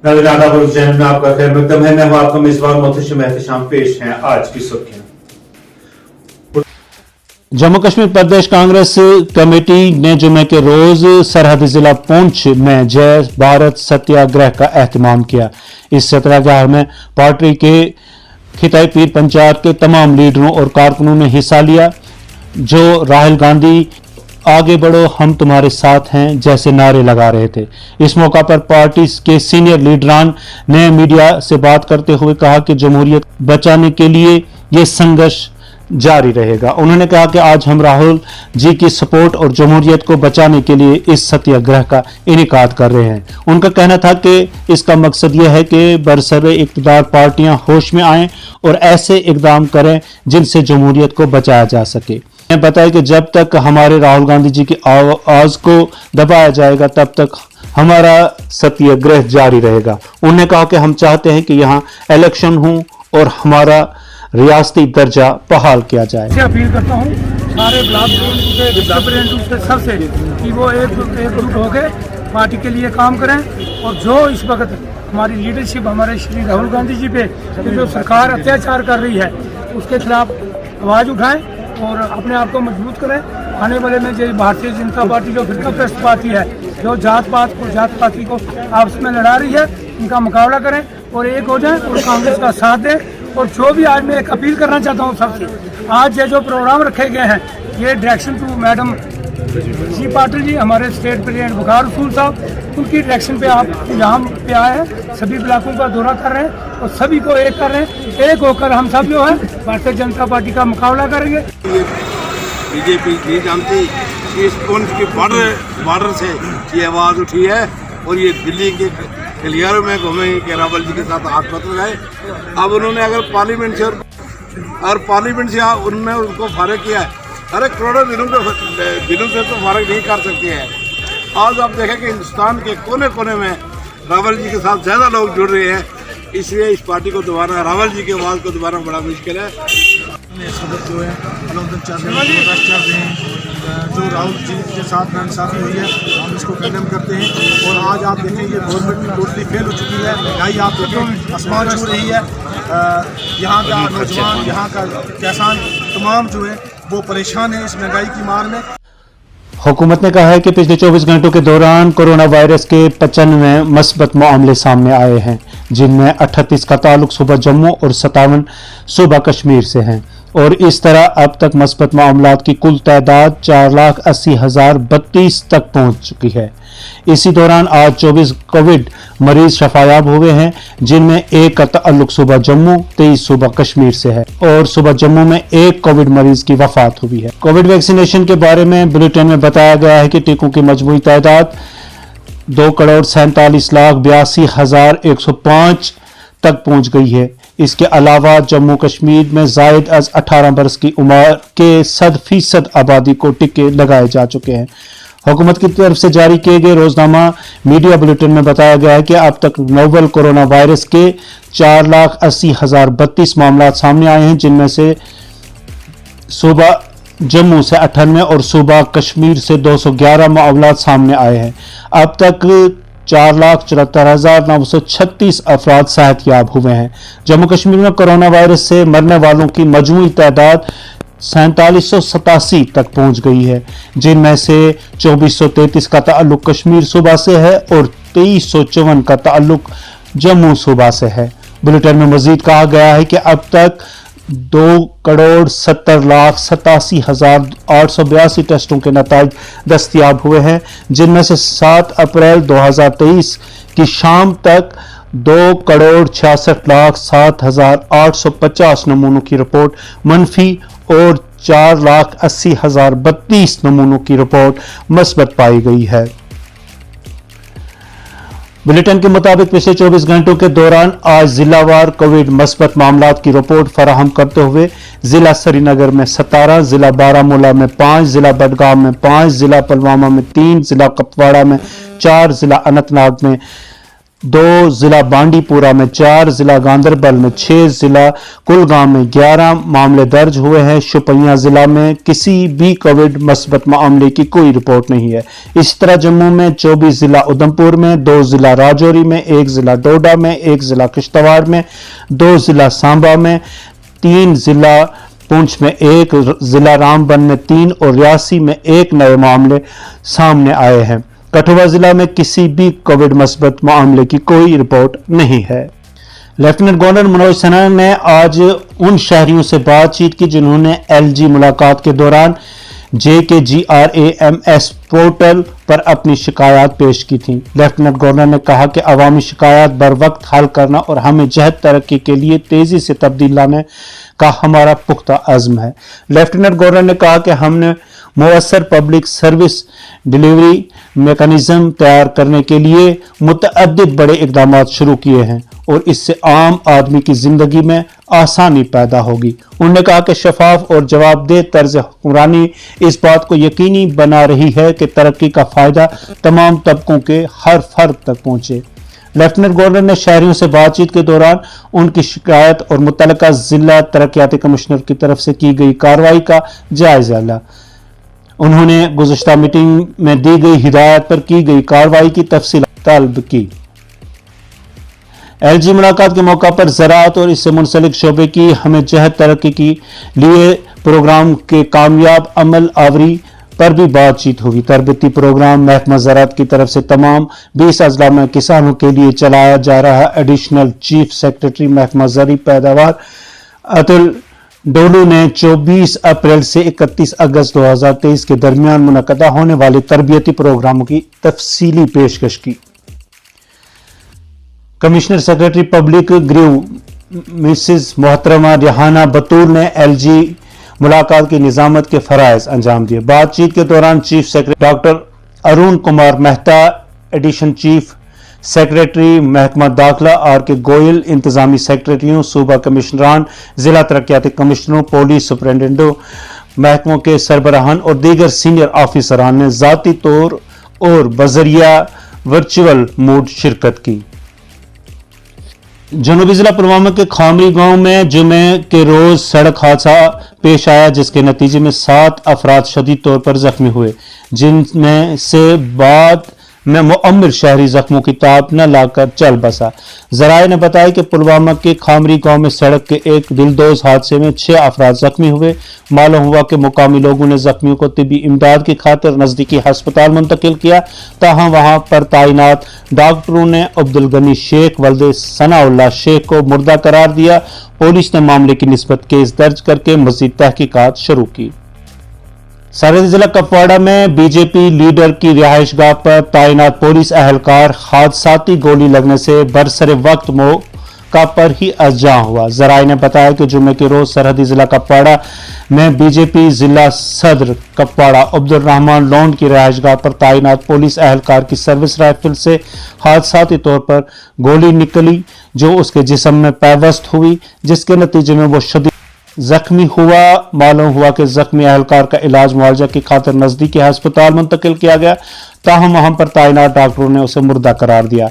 नाज़रीन आदाब और चैनल में आपका खैर मकदम है। मैं हूं आपका मेजबान मोहतशिम एहतशाम। पेश हैं आज की सुर्खियां। जम्मू कश्मीर प्रदेश कांग्रेस कमेटी ने जुमे के रोज सरहदी जिला पुंछ में जय भारत सत्याग्रह का एहतमाम किया। इस सत्याग्रह में पार्टी के खिताई पीर पंचायत के तमाम लीडरों और कारकुनों ने हिस्सा लिया, जो राहुल गांधी आगे बढ़ो हम तुम्हारे साथ हैं जैसे नारे लगा रहे थे। इस मौका पर पार्टी के सीनियर लीडरान ने मीडिया से बात करते हुए कहा कि जमहूरियत बचाने के लिए ये संघर्ष जारी रहेगा। उन्होंने कहा कि आज हम राहुल जी की सपोर्ट और जमहूरियत को बचाने के लिए इस सत्याग्रह का इनेकाद कर रहे हैं। उनका कहना था कि इसका मकसद यह है कि बरसरे इक़्तिदार पार्टियां होश में आएं और ऐसे इकदाम करें जिनसे जमहूरियत को बचाया जा सके। बताया कि जब तक हमारे राहुल गांधी जी की आवाज को दबाया जाएगा तब तक हमारा सत्याग्रह जारी रहेगा। उन्होंने कहा कि हम चाहते हैं कि यहाँ इलेक्शन हो और हमारा रियासती दर्जा बहाल किया जाए। अपील करता हूँ सारे ब्लॉक के सबसे कि वो एकजुट होकर पार्टी के लिए काम करें और जो इस वक्त हमारी लीडरशिप हमारे श्री राहुल गांधी जी पे जो सरकार अत्याचार कर रही है उसके खिलाफ आवाज़ उठाएं और अपने आप को मजबूत करें। आने वाले में जो भारतीय जनता पार्टी जो फिरकाप्रस्त पार्टी है, जो जात पाति को आपस में लड़ा रही है, इनका मुकाबला करें और एक हो जाएं और कांग्रेस का साथ दें। और जो भी आज मैं एक अपील करना चाहता हूँ सबसे, आज ये जो प्रोग्राम रखे गए हैं ये डायरेक्शन टू मैडम जी पाटिल जी, हमारे स्टेट प्रेसिडेंट बुखार रसूल साहब, उनकी डायरेक्शन पे आप यहाँ पे आए हैं, सभी ब्लॉकों का दौरा कर रहे हैं और सभी को एक कर रहे हैं। एक होकर हम सब जो है भारतीय जनता पार्टी का मुकाबला करेंगे। बीजेपी नहीं जानती कि इस पुंछ के बॉर्डर से ये आवाज़ उठी है और ये दिल्ली के गलियारों में घूमे कि रावल जी के साथ हाथ पत्र गए। अब उन्होंने अगर पार्लियामेंट से उन्होंने उनको फारिग किया है, अरे करोड़ों दिनों से तो फारिग नहीं कर सकती है। आज आप देखें कि हिंदुस्तान के कोने कोने में रावल जी के साथ ज़्यादा लोग जुड़ रहे हैं, इसलिए इस पार्टी को दोबारा रावल जी की आवाज़ को दोबारा बड़ा मुश्किल है। सदर जो है चल रहे हैं, जो राहुल जी के साथ नाइंसाफ़ी हुई है हम इसको कंडेम करते हैं। और आज आप देखें ये गवर्नमेंट टोटली फेल हो चुकी है। महंगाई आप देखें आसमान छू रही है। यहाँ का नौजवान, यहाँ का किसान तमाम जो है वो परेशान है इस महंगाई की मार में। हुकूमत ने कहा है कि पिछले 24 घंटों के दौरान कोरोना वायरस के 95 मस्बत मामले सामने आए हैं, जिनमें 38 का ताल्लुक सूबा जम्मू और 57 सूबा कश्मीर से हैं। और इस तरह अब तक मस्बत मामलात की कुल तादाद 4,80,032 तक पहुंच चुकी है। इसी दौरान आज 24 कोविड मरीज शफायाब हुए हैं, जिनमें एक का ताल्लुक सूबा जम्मू, 23 सूबा कश्मीर से है और सूबा जम्मू में एक कोविड मरीज की वफात हुई है। कोविड वैक्सीनेशन के बारे में बुलेटिन में बताया गया है कि टीकों की मजमूई तादाद 2,47,82,105 तक पहुंच गई है। इसके अलावा जम्मू कश्मीर में जायद अज 18 बरस की उम्र के 100% आबादी को टीके लगाए जा चुके हैं। हुकूमत की तरफ से जारी किए गए रोजनामा मीडिया बुलेटिन में बताया गया है कि अब तक नोवल कोरोना वायरस के 4,80,032 मामला सामने आए हैं, जिनमें से सूबा जम्मू से 98 और सूबा कश्मीर से 211 मामला सामने आए हैं। अब तक 4,74,936 अफराद सेहतयाब हुए हैं। जम्मू कश्मीर में कोरोना वायरस से मरने वालों की मजमूई तादाद 4787 तक पहुंच गई है, जिनमें से 2433 का ताल्लुक कश्मीर सूबा से है और 2354 का ताल्लुक जम्मू सूबा से है। बुलेटिन में मजीद कहा गया है कि अब तक 2,70,87,882 टेस्टों के नतीजे दस्तयाब हुए हैं, जिनमें से 7 अप्रैल 2023 की शाम तक 2,66,07,850 नमूनों की रिपोर्ट मनफी और 4,80,032 नमूनों की रिपोर्ट मस्बत पाई गई है। बुलेटिन के मुताबिक पिछले 24 घंटों के दौरान आज जिलावार कोविड मस्बत मामलात की रिपोर्ट फराहम करते हुए जिला श्रीनगर में 17, जिला बारामूला में 5, जिला बडगाम में 5, जिला पुलवामा में 3, जिला कुपवाड़ा में 4, जिला अनंतनाग में 2, जिला बांडीपुरा में 4, जिला गांधरबल में 6, जिला कुलगाम में 11 मामले दर्ज हुए हैं। शोपियां जिला में किसी भी कोविड मस्बत मामले की कोई रिपोर्ट नहीं है। इस तरह जम्मू में 24, जिला उधमपुर में 2, जिला राजौरी में 1, जिला डोडा में 1, जिला किश्तवाड़ में 2, जिला सांबा में 3, जिला पुंछ में 1, जिला रामबन में 3 और रियासी में 1 नए मामले सामने आए हैं। कठुआ जिला में किसी भी कोविड मस्बत मामले की कोई रिपोर्ट नहीं है। लेफ्टिनेंट गवर्नर मनोज सिन्हा ने आज उन शहरियों से बातचीत की जिन्होंने LG मुलाकात के दौरान JKGRAMS पोर्टल पर अपनी शिकायत पेश की थी। लेफ्टिनेंट गवर्नर ने कहा कि अवामी शिकायत बर वक्त हल करना और हमें जहद तरक्की के लिए तेजी से तब्दील लाने का हमारा पुख्ता अज़्म है। लेफ्टिनेंट गवर्नर ने कहा कि हमने मुअस्सर पब्लिक सर्विस डिलीवरी मैकेनिज्म तैयार करने के लिए मुतअद्दिद बड़े इकदाम शुरू किए हैं और इससे आम आदमी की जिंदगी में आसानी पैदा होगी। उन्होंने कहा कि शफाफ और जवाबदेह तर्ज हुक्मरानी इस बात को यकीनी बना रही है कि तरक्की का फायदा तमाम तबकों के हर फर्द तक पहुंचे। लेफ्टिनेंट गवर्नर ने शहरियों से बातचीत के दौरान उनकी शिकायत और मुतल्लिका जिला तरक्याती कमिश्नर की तरफ से की गई कार्रवाई का जायजा लिया। उन्होंने गुज़श्ता मीटिंग में दी गई हिदायत पर की गई कार्रवाई की तफसील तलब की। LG मुलाकात के मौका पर ज़राअत और इससे मुंसलिक शोबे की हमें जहद तरक्की के लिए प्रोग्राम के कामयाब अमल आवरी पर भी बातचीत हुई। तरबती प्रोग्राम महकमा ज़राअत की तरफ से तमाम 20 अजला में किसानों के लिए चलाया जा रहा एडिशनल चीफ सेक्रेटरी महकमा ज़री पैदावार अतुल डोलू ने 24 अप्रैल से 31 अगस्त 2023 के दरमियान मुनक़दा होने वाले तरबियती प्रोग्रामों की तफसीली पेशकश की। Commissioner secretary public grieve Mrs मोहतरमा रिहाना बतूल ने LG मुलाकात की निजामत के फराइज अंजाम दिए। बातचीत के दौरान chief secretary doctor Arun Kumar Mehta, addition chief secretary महकमा दाखिला RK गोयल, इंतजामी सेक्रेटरियों, सूबा कमिश्नरान, जिला तरक्याती कमिश्नरों, पुलिस सुपरिटेंडेंटों, महकमों के सरबराहान और दीगर सीनियर ऑफिसरान ने ज़ाती तौर और बजरिया वर्चुअल मोड शिरकत की। जनूबी जिला पुलवामा के खामरी गांव में जुमे के रोज सड़क हादसा पेश आया जिसके नतीजे में 7 अफराद शदीद तौर पर जख्मी हुए, जिनमें से बाद में मुअम्मिर शहरी जख्मों की ताब न लाकर चल बसा। जराये ने बताया कि पुलवामा के खामरी गांव में सड़क के एक दिलदोज हादसे में 6 अफराद जख्मी हुए। मालूम हुआ कि मुकामी लोगों ने जख्मियों को तिब्बी इमदाद की खातिर नजदीकी अस्पताल मुंतकिल किया, ताहम वहां पर तैनात डॉक्टरों ने अब्दुल गनी शेख वल्दे सनाउल्लाह शेख को मुर्दा करार दिया। पुलिस ने मामले की निस्बत केस दर्ज करके मजीद तहकीकात शुरू की। सरहदी जिला कुपवाड़ा में बीजेपी लीडर की रिहाइशगाह पर तैनात पुलिस अहलकार हादसाती गोली लगने से बरसरे वक्त मौका पर ही अज़जां हुआ। जराये ने बताया कि जुमे के रोज सरहदी जिला कुपवाड़ा में बीजेपी जिला सदर कुपवाड़ा अब्दुल रहमान लोन की रिहाइशगाह पर तैनात पुलिस अहलकार की सर्विस राइफल से हादसाती तौर पर गोली निकली जो उसके जिस्म में पैवस्त हुई, जिसके नतीजे में वो शदीद जख्मी हुआ। मालूम हुआ कि जख्मी अहलकार का इलाज मुआवजा की खातिर नजदीकी अस्पताल मुंतकिल किया गया, ताहम वहां पर तैनात डॉक्टरों ने उसे मुर्दा करार दिया।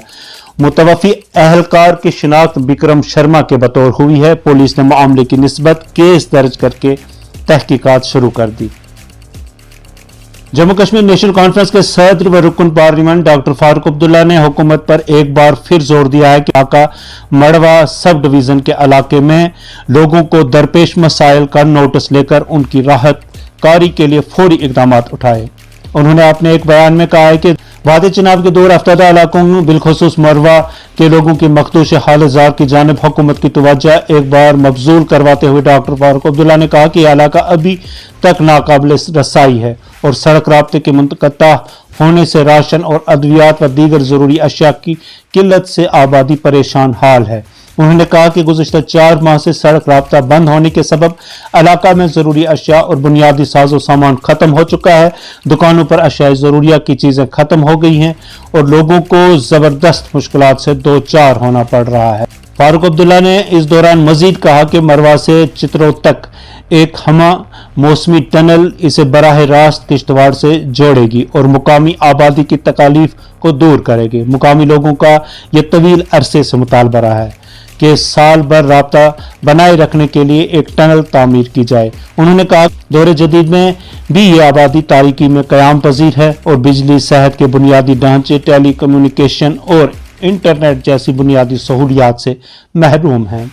मुतवफ़ी अहलकार की शिनाख्त विक्रम शर्मा के बतौर हुई है। पुलिस ने मामले की निस्बत केस दर्ज करके तहकीकात शुरू कर दी। जम्मू कश्मीर नेशनल कॉन्फ्रेंस के सदर व रुकन पार्लियामेंट डॉक्टर फारूक अब्दुल्ला ने हुकूमत पर एक बार फिर जोर दिया है कि आका मड़वा सब डिवीजन के इलाके में लोगों को दरपेश मसाइल का नोटिस लेकर उनकी राहत कारी के लिए फौरी इकदाम उठाए। उन्होंने अपने एक बयान में कहा है कि वादे चुनाव के दौर अफ्तादा इलाकों में बिलखुसूस मरवा के लोगों की मखदूश हालजार की जानिब हुकूमत की तवज्जो एक बार मबजूल करवाते हुए डॉक्टर फारूक अब्दुल्ला ने कहा कि यह इलाका अभी तक नाकाबिल रसाई है और सड़क राब्ते के मुनक़ता होने से राशन और अद्वियात व दीगर जरूरी अशिया की किल्लत से आबादी परेशान हाल है। उन्होंने कहा कि गुज़श्ता 4 माह से सड़क राब्ता बंद होने के सबब इलाका में जरूरी अशिया और बुनियादी साजो सामान खत्म हो चुका है। दुकानों पर अशिया जरूरिया की चीजें खत्म हो गई हैं और लोगों को जबरदस्त मुश्किलात से दो चार होना पड़ रहा है। फारूक अब्दुल्ला ने इस दौरान मजीद कहा कि मरवा से चित्रों तक एक हमा मौसमी टनल इसे बराह रास्त किश्तवाड़ से जोड़ेगी और मुकामी आबादी की तकालीफ को दूर करेगी। मुकामी लोगों का यह तवील अरसे से मुतालबा रहा है कि साल भर राब्ता बनाए रखने के लिए एक टनल तामीर की जाए। उन्होंने कहा दौरे जदीद में भी ये आबादी तारीकी में क़याम पजीर है और बिजली, सेहत के बुनियादी ढांचे, टेली कम्युनिकेशन और इंटरनेट जैसी बुनियादी सहूलियात से महरूम है।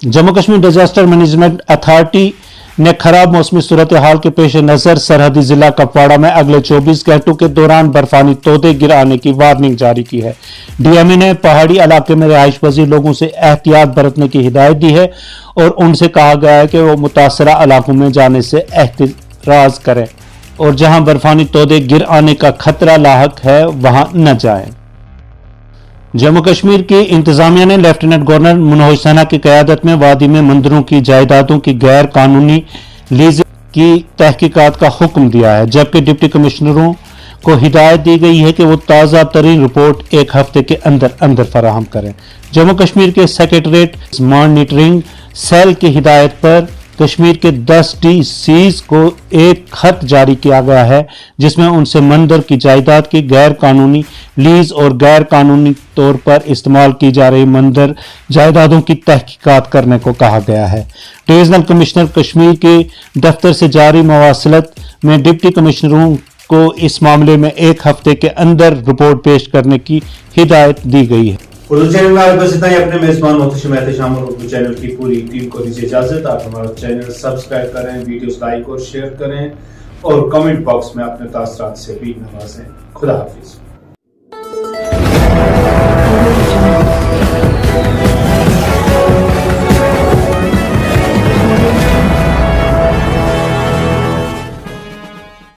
Jammu Kashmir disaster management authority ने खराब मौसमी सूरत हाल के पेश नज़र सरहदी जिला कपवाड़ा में अगले 24 घंटों के दौरान बर्फानी तोदे गिर आने की वार्निंग जारी की है। डीएमए ने पहाड़ी इलाके में रिहाइश पजीर लोगों से एहतियात बरतने की हिदायत दी है और उनसे कहा गया है कि वो मुतासरा इलाकों में जाने से एहतिराज करें और जहां बर्फानी तोदे गिर आने का खतरा लाहक है वहां न जाएं। जम्मू कश्मीर की इंतजामिया ने लेफ्टिनेंट गवर्नर मनोज सिन्हा की क़यादत में वादी में मंदिरों की जायदादों की गैर कानूनी लीज की तहकीकात का हुक्म दिया है, जबकि डिप्टी कमिश्नरों को हिदायत दी गई है कि वो ताज़ा तरीन रिपोर्ट एक हफ्ते के अंदर अंदर फराहम करें। जम्मू कश्मीर के सेक्रेटरीट मॉनिटरिंग सेल की हिदायत पर कश्मीर के 10 DCs को एक खत जारी किया गया है जिसमें उनसे मंदिर की जायदाद की गैर कानूनी लीज और गैर कानूनी तौर पर इस्तेमाल की जा रही मंदिर जायदादों की तहकीकात करने को कहा गया है। डिवीजनल कमिश्नर कश्मीर के दफ्तर से जारी मवासिलत में डिप्टी कमिश्नरों को इस मामले में एक हफ्ते के अंदर रिपोर्ट पेश करने की हिदायत दी गई है। उर्दू चैनल में आज बस इतना ही। अपने मेजबान मोहतशिम एहतशाम और उर्दू चैनल की पूरी टीम को दीजिए इजाजत। आप हमारा चैनल सब्सक्राइब करें, वीडियोस लाइक और शेयर करें और कमेंट बॉक्स में अपने तासरात से भी नवाजें। खुदा हाफिज।